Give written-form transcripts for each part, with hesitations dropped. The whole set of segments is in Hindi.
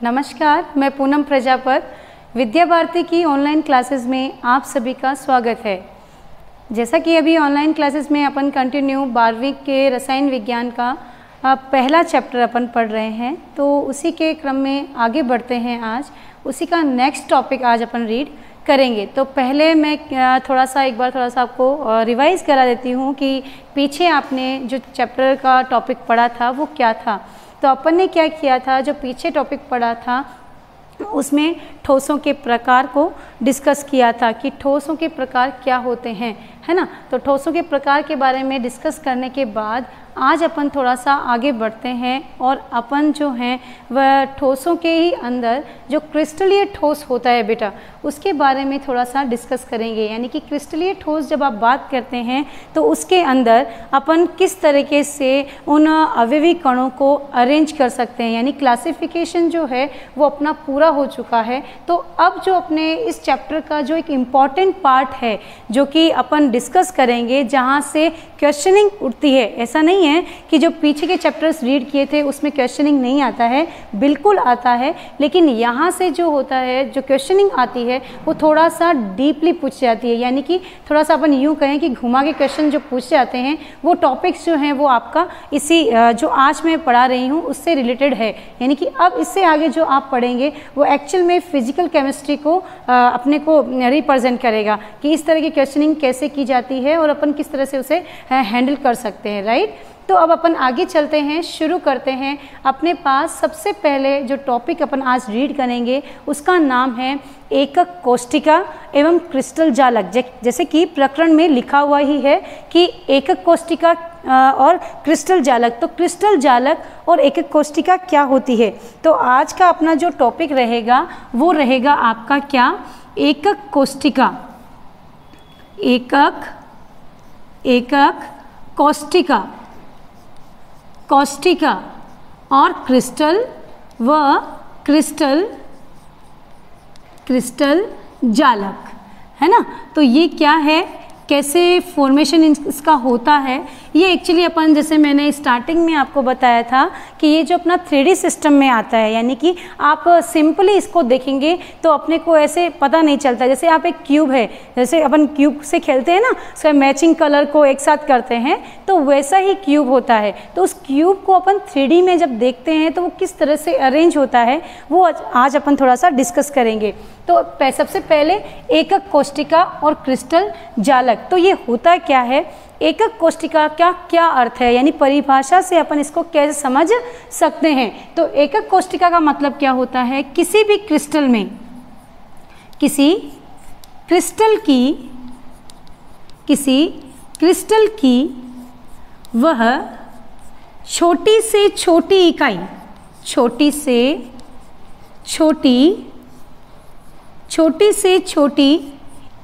नमस्कार, मैं पूनम प्रजापत। विद्या भारती की ऑनलाइन क्लासेस में आप सभी का स्वागत है। जैसा कि अभी ऑनलाइन क्लासेस में अपन कंटिन्यू 12वीं के रसायन विज्ञान का पहला चैप्टर अपन पढ़ रहे हैं, तो उसी के क्रम में आगे बढ़ते हैं। आज उसी का नेक्स्ट टॉपिक आज अपन रीड करेंगे। तो पहले मैं एक बार आपको रिवाइज़ करा देती हूँ कि पीछे आपने जो चैप्टर का टॉपिक पढ़ा था वो क्या था। तो अपन ने क्या किया था, जो पीछे टॉपिक पढ़ा था उसमें ठोसों के प्रकार को डिस्कस किया था कि ठोसों के प्रकार क्या होते हैं, है ना। तो ठोसों के प्रकार के बारे में डिस्कस करने के बाद आज अपन थोड़ा सा आगे बढ़ते हैं और अपन जो हैं वह ठोसों के ही अंदर जो क्रिस्टलीय ठोस होता है बेटा, उसके बारे में थोड़ा सा डिस्कस करेंगे। यानी कि क्रिस्टलीय ठोस जब आप बात करते हैं तो उसके अंदर अपन किस तरीके से उन अवयवी कणों को अरेंज कर सकते हैं, यानी क्लासिफिकेशन जो है वो अपना पूरा हो चुका है। तो अब जो अपने इस चैप्टर का जो एक इम्पॉर्टेंट पार्ट है जो कि अपन डिस्कस करेंगे, जहाँ से क्वेश्चनिंग उठती है। ऐसा नहीं है कि जो पीछे के चैप्टर्स रीड किए थे उसमें क्वेश्चनिंग नहीं आता है, बिल्कुल आता है, लेकिन यहाँ से जो होता है, जो क्वेश्चनिंग आती है वो थोड़ा सा डीपली पूछ जाती है। यानी कि थोड़ा सा अपन यूँ कहें कि घुमा के क्वेश्चन जो पूछ जाते हैं वो टॉपिक्स जो हैं वो आपका इसी जो आज मैं पढ़ा रही हूँ उससे रिलेटेड है। यानी कि अब इससे आगे जो आप पढ़ेंगे वो एक्चुअल में फिजिकल केमिस्ट्री को अपने को रिप्रेजेंट करेगा कि इस तरह की क्वेश्चनिंग कैसे की जाती है और अपन किस तरह से उसे हैंडल कर सकते हैं, राइट। तो अब अपन आगे चलते हैं, शुरू करते हैं। अपने पास सबसे पहले जो टॉपिक अपन आज रीड करेंगे उसका नाम है एकक कोष्टिका एवं क्रिस्टल जालक। जैसे कि प्रकरण में लिखा हुआ ही है कि एकक कोष्टिका और क्रिस्टल जालक। तो क्रिस्टल जालक और एकक कोष्टिका क्या होती है, तो आज का अपना जो टॉपिक रहेगा वो रहेगा आपका क्या, एकक कोष्टिका। एकक कोष्टिका और क्रिस्टल जालक, है ना। तो ये क्या है, कैसे फॉर्मेशन इसका होता है, ये एक्चुअली अपन जैसे मैंने स्टार्टिंग में आपको बताया था कि ये जो अपना 3D सिस्टम में आता है। यानी कि आप सिंपली इसको देखेंगे तो अपने को ऐसे पता नहीं चलता। जैसे आप एक क्यूब है, जैसे अपन क्यूब से खेलते हैं ना, उसका मैचिंग कलर को एक साथ करते हैं, तो वैसा ही क्यूब होता है। तो उस क्यूब को अपन 3D में जब देखते हैं तो वो किस तरह से अरेंज होता है वो आज अपन थोड़ा सा डिस्कस करेंगे। तो सबसे पहले एकक कोष्टिका और क्रिस्टल जालक। तो ये होता क्या है, एकक कोष्टिका का क्या अर्थ है, यानी परिभाषा से अपन इसको कैसे समझ सकते हैं। तो एकक कोष्टिका का मतलब क्या होता है, किसी भी क्रिस्टल में, किसी क्रिस्टल की वह छोटी से छोटी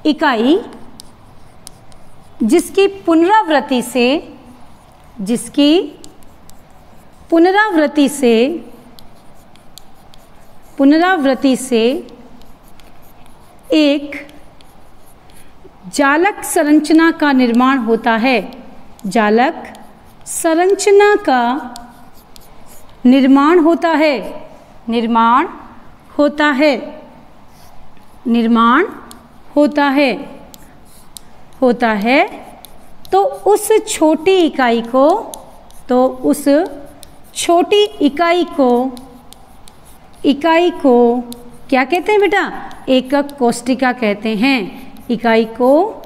इकाई जिसकी पुनरावृत्ति से एक जालक संरचना का निर्माण होता है। जालक संरचना का निर्माण होता है तो उस छोटी इकाई को क्या कहते हैं बेटा, एकक कोष्टिका कहते हैं। इकाई को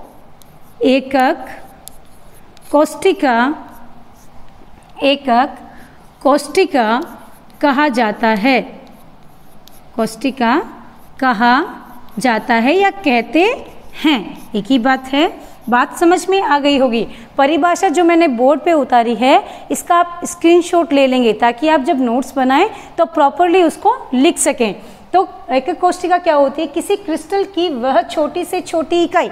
एकक कोष्टिका कहा जाता है या कहते हैं, एक ही बात है। बात समझ में आ गई होगी। परिभाषा जो मैंने बोर्ड पे उतारी है इसका आप स्क्रीनशॉट ले लेंगे ताकि आप जब नोट्स बनाएं तो प्रॉपरली उसको लिख सकें। तो एकक कोष्टिका क्या होती है, किसी क्रिस्टल की वह छोटी से छोटी इकाई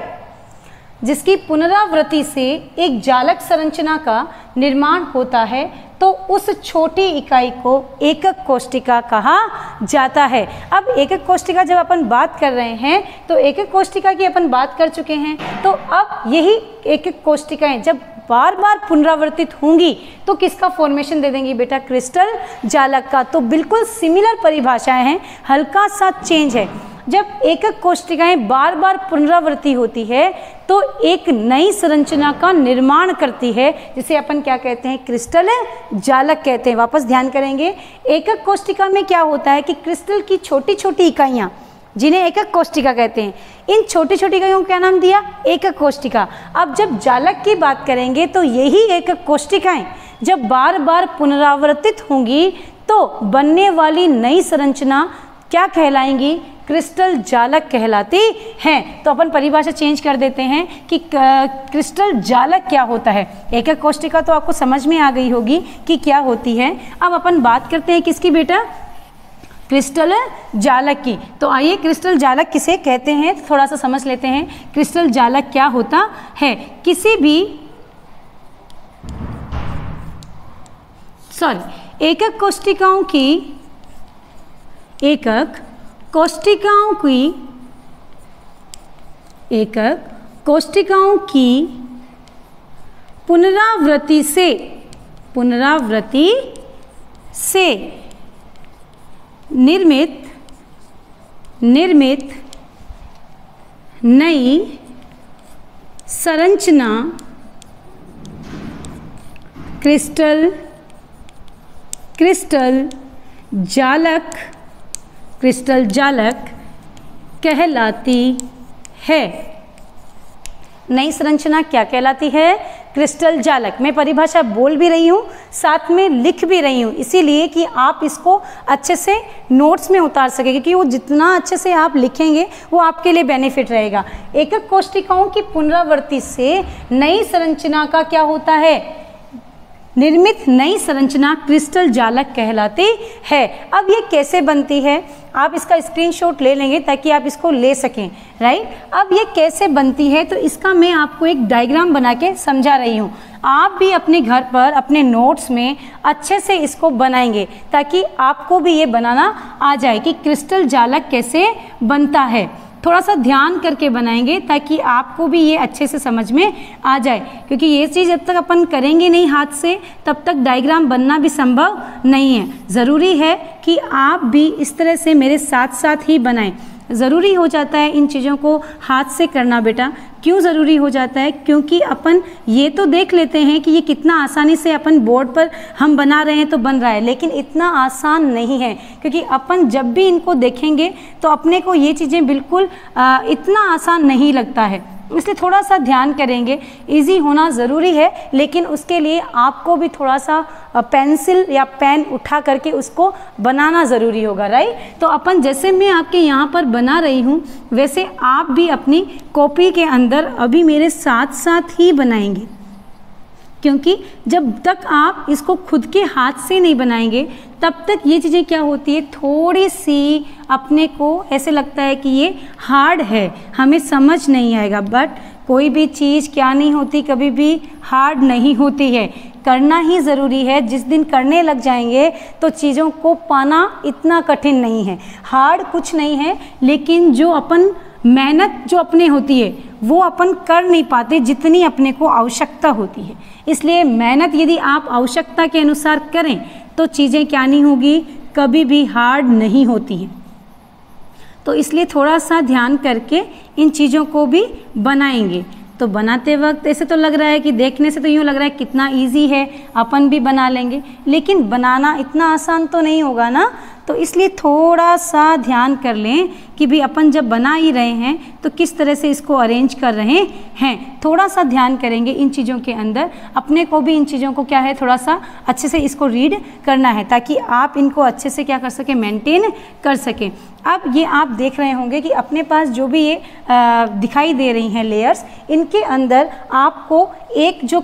जिसकी पुनरावृत्ति से एक जालक संरचना का निर्माण होता है, तो उस छोटी इकाई को एकक कोष्टिका कहा जाता है। अब एकक कोष्टिका जब अपन बात कर रहे हैं तो एकक कोष्टिका की अपन बात कर चुके हैं, तो अब यही एकक कोष्टिकाएं जब बार बार पुनरावर्तित होंगी तो किसका फॉर्मेशन दे देंगी बेटा? क्रिस्टल जालक का। तो बिल्कुल सिमिलर परिभाषाएं हैं, हल्का सा चेंज है। जब एकक कोशिकाएं बार बार पुनरावृत्ति होती है तो एक नई संरचना का निर्माण करती है, जिसे अपन क्या कहते हैं? क्रिस्टल जालक कहते हैं। वापस ध्यान करेंगे, एकक कोशिका में क्या होता है कि क्रिस्टल की छोटी छोटी इकाइयाँ, जिन्हें एकक कोशिका कहते हैं, इन छोटी छोटी इकाइयों को क्या नाम दिया? एकक कोशिका। अब जब जालक की बात करेंगे तो यही एकक कोशिकाएं जब बार बार पुनरावर्तित होंगी तो बनने वाली नई संरचना क्या कहलाएंगी? क्रिस्टल जालक कहलाती हैं। तो अपन परिभाषा चेंज कर देते हैं कि क्रिस्टल जालक क्या होता है। एकक कोशिका तो आपको समझ में आ गई होगी कि क्या होती है। अब अपन बात करते हैं किसकी बेटा? क्रिस्टल जालक की। तो आइए क्रिस्टल जालक किसे कहते हैं थोड़ा सा समझ लेते हैं। क्रिस्टल जालक क्या होता है? किसी भी एकक कोशिकाओं की पुनरावृत्ति से निर्मित नई संरचना क्रिस्टल जालक कहलाती है। नई संरचना क्या कहलाती है? क्रिस्टल जालक। मैं परिभाषा बोल भी रही हूँ, साथ में लिख भी रही हूँ, इसीलिए कि आप इसको अच्छे से नोट्स में उतार सकें, क्योंकि वो जितना अच्छे से आप लिखेंगे वो आपके लिए बेनिफिट रहेगा। एकक कोशिकाओं की पुनरावृत्ति से नई संरचना का क्या होता है? निर्मित नई संरचना क्रिस्टल जालक कहलाती है। अब ये कैसे बनती है? आप इसका स्क्रीनशॉट ले लेंगे ताकि आप इसको ले सकें, राइट। अब ये कैसे बनती है तो इसका मैं आपको एक डायग्राम बना के समझा रही हूँ। आप भी अपने घर पर अपने नोट्स में अच्छे से इसको बनाएंगे ताकि आपको भी ये बनाना आ जाए कि क्रिस्टल जालक कैसे बनता है। थोड़ा सा ध्यान करके बनाएंगे ताकि आपको भी ये अच्छे से समझ में आ जाए, क्योंकि ये चीज़ जब तक अपन करेंगे नहीं हाथ से तब तक डायग्राम बनना भी संभव नहीं है। ज़रूरी है कि आप भी इस तरह से मेरे साथ साथ ही बनाएं। ज़रूरी हो जाता है इन चीज़ों को हाथ से करना बेटा। क्यों ज़रूरी हो जाता है? क्योंकि अपन ये तो देख लेते हैं कि ये कितना आसानी से अपन बोर्ड पर हम बना रहे हैं तो बन रहा है, लेकिन इतना आसान नहीं है, क्योंकि अपन जब भी इनको देखेंगे तो अपने को ये चीज़ें बिल्कुल इतना आसान नहीं लगता है। इसलिए थोड़ा सा ध्यान करेंगे। इजी होना ज़रूरी है, लेकिन उसके लिए आपको भी थोड़ा सा पेंसिल या पेन उठा करके उसको बनाना ज़रूरी होगा, राइट। तो अपन जैसे मैं आपके यहाँ पर बना रही हूँ वैसे आप भी अपनी कॉपी के अंदर अभी मेरे साथ साथ ही बनाएंगे, क्योंकि जब तक आप इसको खुद के हाथ से नहीं बनाएंगे तब तक ये चीज़ें क्या होती है, थोड़ी सी अपने को ऐसे लगता है कि ये हार्ड है, हमें समझ नहीं आएगा। बट कोई भी चीज़ क्या नहीं होती, कभी भी हार्ड नहीं होती है, करना ही ज़रूरी है। जिस दिन करने लग जाएंगे तो चीज़ों को पाना इतना कठिन नहीं है, हार्ड कुछ नहीं है, लेकिन जो अपन मेहनत जो अपने होती है वो अपन कर नहीं पाते जितनी अपने को आवश्यकता होती है। इसलिए मेहनत यदि आप आवश्यकता के अनुसार करें तो चीज़ें क्या नहीं होगी, कभी भी हार्ड नहीं होती हैं। तो इसलिए थोड़ा सा ध्यान करके इन चीज़ों को भी बनाएंगे। तो बनाते वक्त ऐसे तो लग रहा है कि देखने से तो यूँ लग रहा है कितना इजी है, अपन भी बना लेंगे, लेकिन बनाना इतना आसान तो नहीं होगा ना। तो इसलिए थोड़ा सा ध्यान कर लें कि भी अपन जब बना ही रहे हैं तो किस तरह से इसको अरेंज कर रहे हैं। थोड़ा सा ध्यान करेंगे इन चीज़ों के अंदर। अपने को भी इन चीज़ों को क्या है, थोड़ा सा अच्छे से इसको रीड करना है ताकि आप इनको अच्छे से क्या कर सकें, मेंटेन कर सकें। अब ये आप देख रहे होंगे कि अपने पास जो भी ये दिखाई दे रही हैं लेयर्स, इनके अंदर आपको एक जो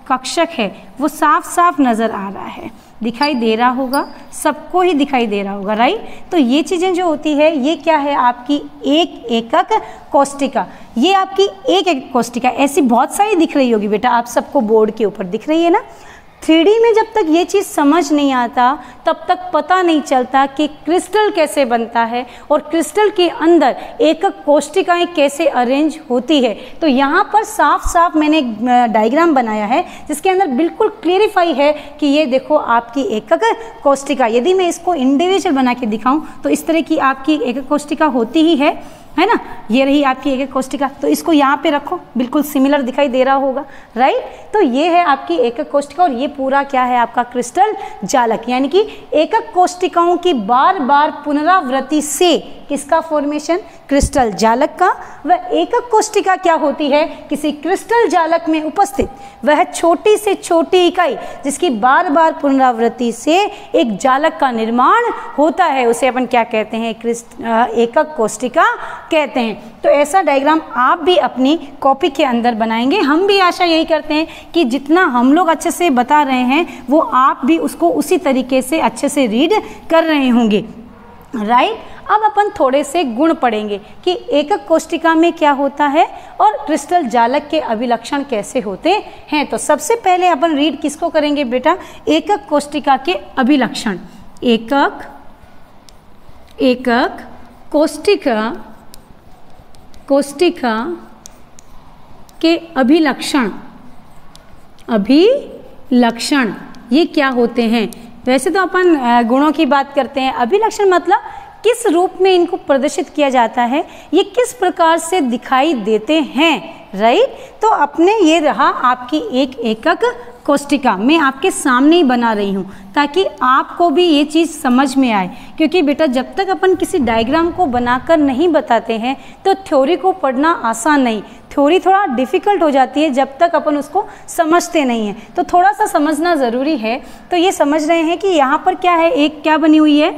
कक्षक है वो साफ साफ नज़र आ रहा है, दिखाई दे रहा होगा, सबको ही दिखाई दे रहा होगा, राइट। तो ये चीज़ें जो होती है ये क्या है, आपकी एक एकक कोशिका। ये आपकी एक एकक कोशिका ऐसी बहुत सारी दिख रही होगी बेटा, आप सबको बोर्ड के ऊपर दिख रही है ना। 3D में जब तक ये चीज़ समझ नहीं आता तब तक पता नहीं चलता कि क्रिस्टल कैसे बनता है और क्रिस्टल के अंदर एकक कोशिकाएं कैसे अरेंज होती है। तो यहाँ पर साफ साफ मैंने एक डायग्राम बनाया है जिसके अंदर बिल्कुल क्लियरिफाई है कि ये देखो आपकी एकक कोशिका। यदि मैं इसको इंडिविजुअल बना के दिखाऊं तो इस तरह की आपकी एकक कोशिका होती ही है ना। ये रही आपकी एकक कोशिका, तो इसको यहाँ पे रखो, बिल्कुल सिमिलर दिखाई दे रहा होगा, राइट। तो ये है आपकी एकक कोशिका और ये पूरा क्या है आपका क्रिस्टल जालक, यानी कि एकक कोशिकाओं की बार बार पुनरावृत्ति से किसका फॉर्मेशन, क्रिस्टल जालक का। वह एकक कोशिका क्या होती है, किसी क्रिस्टल जालक में उपस्थित वह छोटी से छोटी इकाई जिसकी बार बार पुनरावृत्ति से एक जालक का निर्माण होता है, उसे अपन क्या कहते हैं, एकक कोशिका कहते हैं। तो ऐसा डायग्राम आप भी अपनी कॉपी के अंदर बनाएंगे। हम भी आशा यही करते हैं कि जितना हम लोग अच्छे से बता रहे हैं वो आप भी उसको उसी तरीके से अच्छे से रीड कर रहे होंगे, राइट। अब अपन थोड़े से गुण पढ़ेंगे कि एकक कोशिका में क्या होता है और क्रिस्टल जालक के अभिलक्षण कैसे होते हैं। तो सबसे पहले अपन रीड किसको करेंगे बेटा, एकक कोशिका के अभिलक्षण। एकक कोशिका के अभिलक्षण ये क्या होते हैं। वैसे तो अपन गुणों की बात करते हैं, अभिलक्षण मतलब किस रूप में इनको प्रदर्शित किया जाता है, ये किस प्रकार से दिखाई देते हैं, राइट। तो अपने ये रहा आपकी एक एकक कोशिका, मैं आपके सामने ही बना रही हूँ ताकि आपको भी ये चीज़ समझ में आए। क्योंकि बेटा जब तक अपन किसी डायग्राम को बनाकर नहीं बताते हैं तो थ्योरी को पढ़ना आसान नहीं, थ्योरी थोड़ा डिफ़िकल्ट हो जाती है जब तक अपन उसको समझते नहीं हैं। तो थोड़ा सा समझना ज़रूरी है। तो ये समझ रहे हैं कि यहाँ पर क्या है, एक क्या बनी हुई है,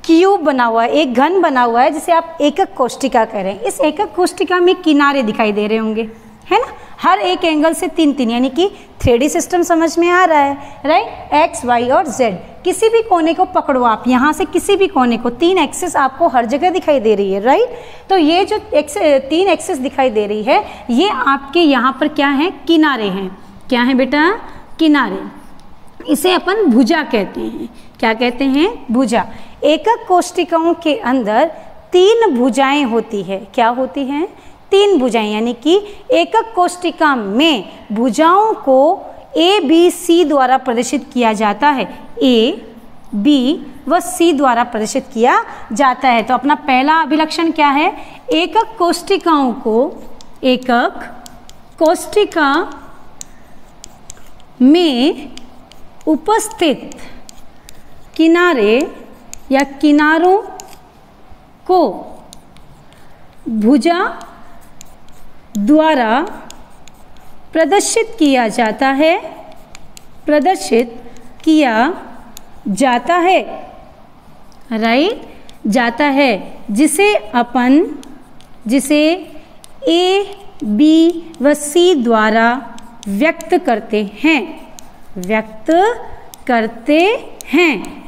क्यूब बना हुआ है, एक घन बना हुआ है जिसे आप एकक कोशिका कह रहे हैं। इस एकक कोशिका में किनारे दिखाई दे रहे होंगे, है ना, हर एक एंगल से 3-3, यानी कि 3D सिस्टम समझ में आ रहा है, राइट। एक्स, वाई और जेड, किसी भी कोने को पकड़ो आप, यहाँ से किसी भी कोने को, 3 एक्सिस आपको हर जगह दिखाई दे रही है, राइट। तो ये जो 3 एक्सिस दिखाई दे रही है ये आपके यहाँ पर क्या है, किनारे हैं। क्या है बेटा, किनारे। इसे अपन भुजा कहते हैं। क्या कहते हैं, भुजा। एकक कोशिकाओं के अंदर 3 भुजाएं होती है। क्या होती हैं, 3 भुजाएं, यानी कि एकक कोशिका में भुजाओं को ए बी सी द्वारा प्रदर्शित किया जाता है। ए बी व सी द्वारा प्रदर्शित किया जाता है। तो अपना पहला अभिलक्षण क्या है, एकक कोशिकाओं को एकक कोशिका में उपस्थित किनारे या किनारों को भुजा द्वारा प्रदर्शित किया जाता है, राइट, जाता है, जिसे ए बी व सी द्वारा व्यक्त करते हैं,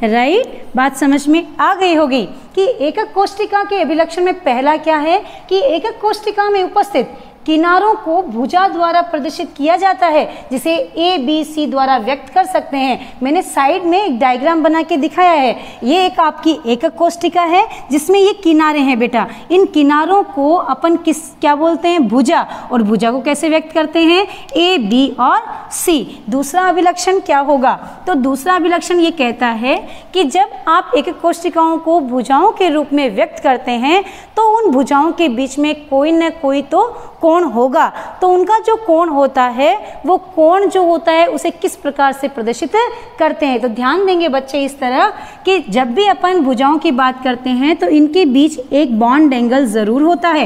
राइट। बात समझ में आ गई होगी कि एकक कोशिका के अभिलक्षण में पहला क्या है कि एकक कोशिका में उपस्थित किनारों को भुजा द्वारा प्रदर्शित किया जाता है जिसे ए बी सी द्वारा व्यक्त कर सकते हैं। मैंने साइड में एक डायग्राम बना के दिखाया है। ये एक आपकी एकक कोशिका है जिसमें ये किनारे हैं बेटा। इन किनारों को अपन क्या बोलते हैं, भुजा। और भुजा को कैसे व्यक्त करते हैं, ए बी और सी। दूसरा अभिलक्षण क्या होगा, तो दूसरा अभिलक्षण ये कहता है कि जब आप एकक कोशिकाओं को भुजाओं के रूप में व्यक्त करते हैं तो उन भुजाओं के बीच में कोई न कोई तो कोण होगा। तो उनका जो कोण होता है वो कोण जो होता है उसे किस प्रकार से प्रदर्शित करते हैं। तो ध्यान देंगे बच्चे इस तरह कि जब भी अपन भुजाओं की बात करते हैं तो इनके बीच एक बॉन्ड एंगल ज़रूर होता है।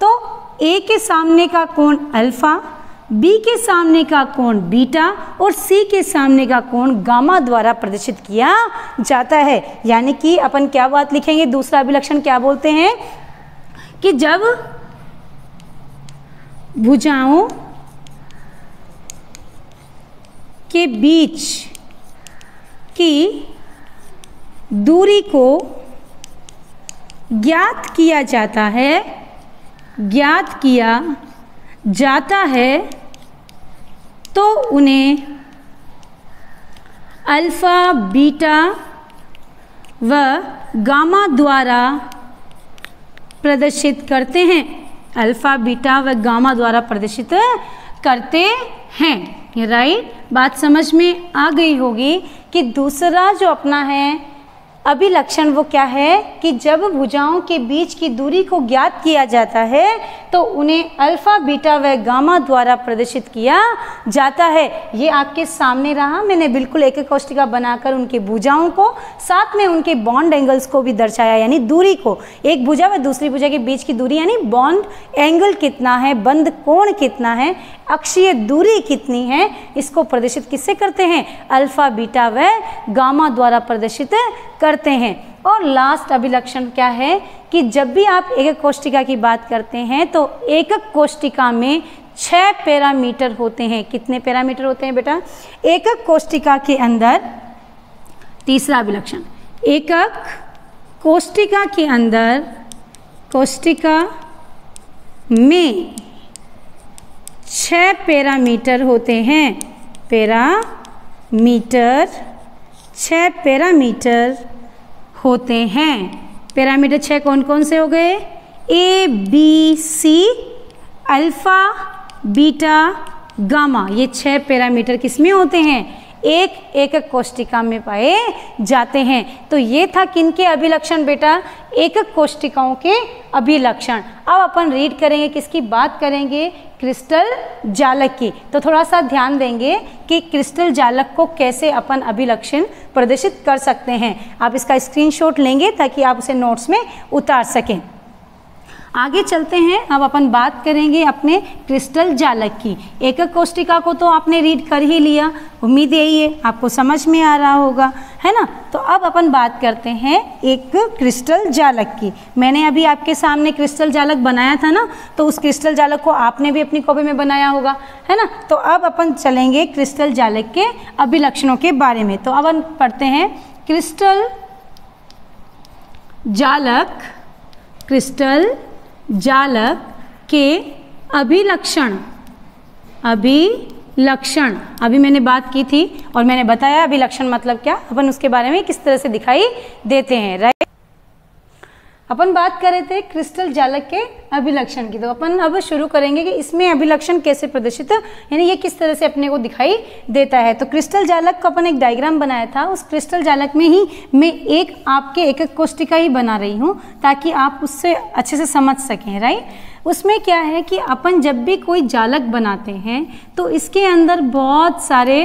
तो ए के सामने का कोण अल्फा, बी के सामने का कोण बीटा और सी के सामने का कोण गामा द्वारा प्रदर्शित किया जाता है। यानी कि अपन क्या बात लिखेंगे, दूसरा अभिलक्षण क्या बोलते हैं कि जब भुजाओं के बीच की दूरी को ज्ञात किया जाता है तो उन्हें अल्फा, बीटा व गामा द्वारा प्रदर्शित करते हैं। अल्फा, बीटा व गामा द्वारा प्रदर्शित करते हैं। राइट, बात समझ में आ गई होगी कि दूसरा जो अपना है अभिलक्षण वो क्या है कि जब भुजाओं के बीच की दूरी को ज्ञात किया जाता है तो उन्हें अल्फा, बीटा व गामा द्वारा प्रदर्शित किया जाता है। ये आपके सामने रहा, मैंने बिल्कुल एक एक कोष्टिका बनाकर उनके भुजाओं को साथ में उनके बॉन्ड एंगल्स को भी दर्शाया, यानी दूरी को, एक भुजा व दूसरी भुजा के बीच की दूरी यानी बॉन्ड एंगल कितना है, बंद कोण कितना है, अक्षीय दूरी कितनी है, इसको प्रदर्शित किससे करते हैं? अल्फा, बीटा व गामा द्वारा प्रदर्शित करते हैं। और लास्ट अभिलक्षण क्या है कि जब भी आप एकक कोष्टिका की बात करते हैं तो एकक कोष्टिका में 6 पैरामीटर होते हैं। कितने पैरामीटर होते हैं बेटा? एकक कोष्टिका के अंदर, तीसरा अभिलक्षण, एकक कोष्टिका के अंदर कोष्टिका में 6 पैरामीटर होते हैं। पैरामीटर, 6 पैरामीटर होते हैं। पैरामीटर 6 कौन कौन से हो गए? ए, बी, सी, अल्फा, बीटा, गामा, ये 6 पैरामीटर किसमें होते हैं? एक एकक कोष्टिका में पाए जाते हैं। तो ये था किनके अभिलक्षण बेटा? एकक कोष्टिकाओं के अभिलक्षण। अब अपन रीड करेंगे, किसकी बात करेंगे? क्रिस्टल जालक की। तो थोड़ा सा ध्यान देंगे कि क्रिस्टल जालक को कैसे अपन अभिलक्षण प्रदर्शित कर सकते हैं। आप इसका स्क्रीनशॉट लेंगे ताकि आप उसे नोट्स में उतार सकें। आगे चलते हैं, अब अपन बात करेंगे अपने क्रिस्टल जालक की। एकक कोष्टिका को तो आपने रीड कर ही लिया, उम्मीद यही है आपको समझ में आ रहा होगा, है ना। तो अब अपन बात करते हैं एक क्रिस्टल जालक की। मैंने अभी आपके सामने क्रिस्टल जालक बनाया था ना, तो उस क्रिस्टल जालक को आपने भी अपनी कॉपी में बनाया होगा, है ना। तो अब अपन चलेंगे क्रिस्टल जालक के अभिलक्षणों के बारे में। तो अब अपन पढ़ते हैं क्रिस्टल जालक, क्रिस्टल जालक के अभिलक्षण। अभिलक्षण अभी मैंने बात की थी और मैंने बताया अभिलक्षण मतलब क्या, अपन उसके बारे में किस तरह से दिखाई देते हैं। राइट, अपन बात कर रहे थे क्रिस्टल जालक के अभिलक्षण की। तो अपन अब शुरू करेंगे कि इसमें अभिलक्षण कैसे प्रदर्शित, यानी ये किस तरह से अपने को दिखाई देता है। तो क्रिस्टल जालक का अपन एक डायग्राम बनाया था, उस क्रिस्टल जालक में ही मैं एक आपके एकक कोष्टिका ही बना रही हूँ ताकि आप उससे अच्छे से समझ सकें। राइट, उसमें क्या है कि अपन जब भी कोई जालक बनाते हैं तो इसके अंदर बहुत सारे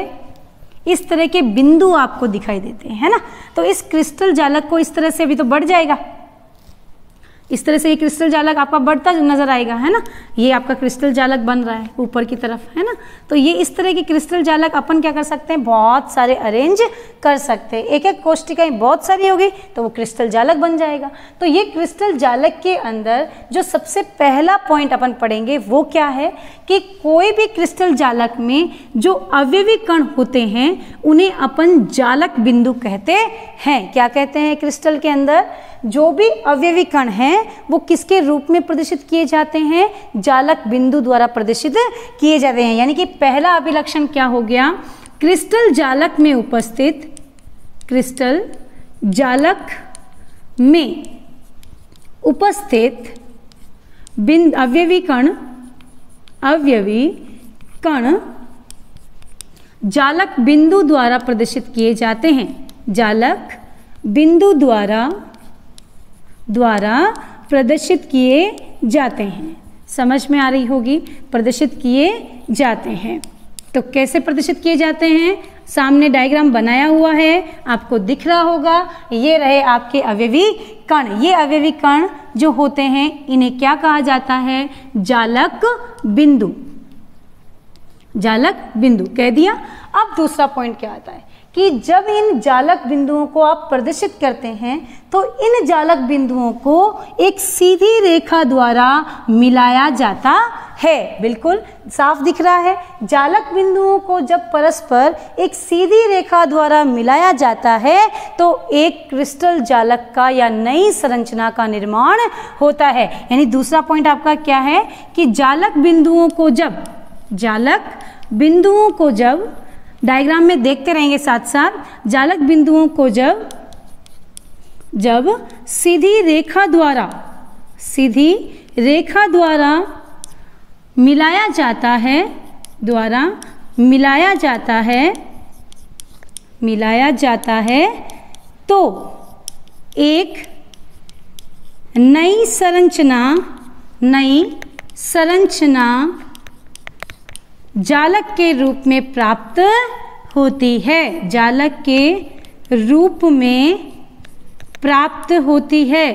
इस तरह के बिंदु आपको दिखाई देते हैं, है ना। तो इस क्रिस्टल जालक को इस तरह से अभी तो बढ़ जाएगा, इस तरह से ये क्रिस्टल जालक आपका बढ़ता नजर आएगा, है ना। ये आपका क्रिस्टल जालक बन रहा है ऊपर की तरफ, है ना। तो ये इस तरह के क्रिस्टल जालक अपन क्या कर सकते हैं? बहुत सारे अरेंज कर सकते हैं। एक एक कोष्टिकाएं बहुत सारी होगी तो वो क्रिस्टल जालक बन जाएगा। तो ये क्रिस्टल जालक के अंदर जो सबसे पहला पॉइंट अपन पढ़ेंगे वो क्या है कि कोई भी क्रिस्टल जालक में जो अवयवी कण होते हैं उन्हें अपन जालक बिंदु कहते हैं। क्या कहते हैं? क्रिस्टल के अंदर जो भी अवयवी कण हैं वो किसके रूप में प्रदर्शित किए जाते हैं? जालक बिंदु द्वारा प्रदर्शित किए जाते हैं। यानी कि पहला अभिलक्षण क्या हो गया? क्रिस्टल जालक में उपस्थित, क्रिस्टल जालक में उपस्थित अवयवी कण जालक बिंदु द्वारा प्रदर्शित किए जाते हैं। जालक बिंदु द्वारा प्रदर्शित किए जाते हैं। समझ में आ रही होगी, प्रदर्शित किए जाते हैं। तो कैसे प्रदर्शित किए जाते हैं? सामने डायग्राम बनाया हुआ है, आपको दिख रहा होगा। ये रहे आपके अवयवी कण। ये अवयवी कण जो होते हैं इन्हें क्या कहा जाता है? जालक बिंदु। जालक बिंदु कह दिया। अब दूसरा पॉइंट क्या आता है कि जब इन जालक बिंदुओं को आप प्रदर्शित करते हैं तो इन जालक बिंदुओं को एक सीधी रेखा द्वारा मिलाया जाता है। बिल्कुल साफ दिख रहा है। जालक बिंदुओं को जब परस्पर एक सीधी रेखा द्वारा मिलाया जाता है तो एक क्रिस्टल जालक का या नई संरचना का निर्माण होता है। यानी दूसरा पॉइंट आपका क्या है कि जालक बिंदुओं को जब डायग्राम में देखते रहेंगे साथ साथ। जालक बिंदुओं को जब सीधी रेखा द्वारा मिलाया जाता है तो एक नई संरचना जालक के रूप में प्राप्त होती है। जालक के रूप में प्राप्त होती है।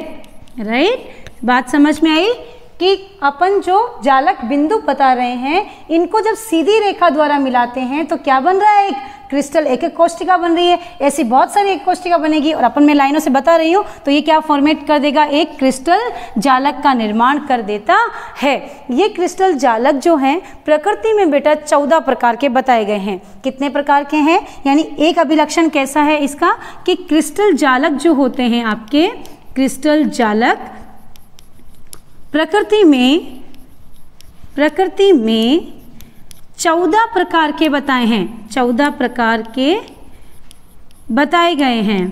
राइट, बात समझ में आई कि अपन जो जालक बिंदु बता रहे हैं इनको जब सीधी रेखा द्वारा मिलाते हैं तो क्या बन रहा है, एक क्रिस्टल, एक कोष्टिका बन रही है। ऐसी बहुत सारी एक कोष्टिका बनेगी और अपन मैं लाइनों से बता रही हूँ तो ये क्या फॉर्मेट कर देगा, एक क्रिस्टल जालक का निर्माण कर देता है। ये क्रिस्टल जालक जो हैं प्रकृति में बेटा 14 प्रकार के बताए गए हैं। कितने प्रकार के हैं, यानी एक अभिलक्षण कैसा है इसका कि क्रिस्टल जालक जो होते हैं आपके, क्रिस्टल जालक प्रकृति में 14 प्रकार के बताए हैं, 14 प्रकार के बताए गए हैं।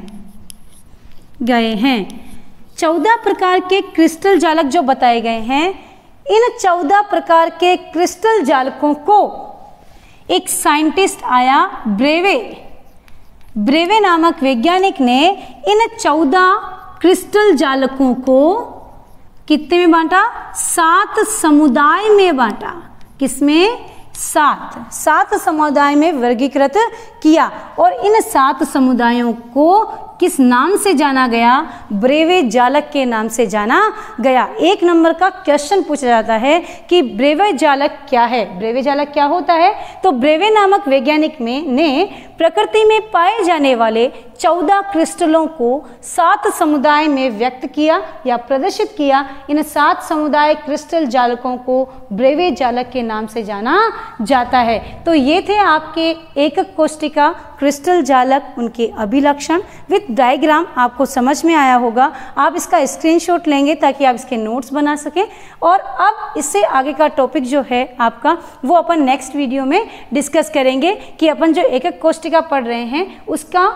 14 प्रकार के क्रिस्टल जालक जो बताए गए हैं, इन 14 प्रकार के क्रिस्टल जालकों को एक साइंटिस्ट आया, ब्रेवे नामक वैज्ञानिक ने इन 14 क्रिस्टल जालकों को कितने में बांटा, 7 समुदाय में बांटा। किसमें, 7 समुदाय में वर्गीकृत किया और इन 7 समुदायों को किस नाम से जाना गया, ब्रेवे जालक के नाम से जाना गया। 1 नंबर का क्वेश्चन पूछा जाता है कि ब्रेवे जालक क्या है, ब्रेवे जालक क्या होता है। तो ब्रेवे नामक वैज्ञानिक ने प्रकृति में पाए जाने वाले 14 क्रिस्टलों को 7 समुदाय में व्यक्त किया या प्रदर्शित किया। इन 7 समुदाय क्रिस्टल जालकों को ब्रेवे जालक के नाम से जाना जाता है। तो ये थे आपके एकक कोष्टिका क्रिस्टल जालक, उनके अभिलक्षण विद डायग्राम। आपको समझ में आया होगा। आप इसका स्क्रीनशॉट लेंगे ताकि आप इसके नोट्स बना सकें। और अब इससे आगे का टॉपिक जो है आपका वो अपन नेक्स्ट वीडियो में डिस्कस करेंगे कि अपन जो एकक कोष्टिका पढ़ रहे हैं उसका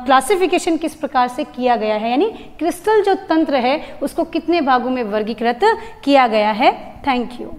क्लासिफिकेशन किस प्रकार से किया गया है, यानी क्रिस्टल जो तंत्र है उसको कितने भागों में वर्गीकृत किया गया है। Thank you.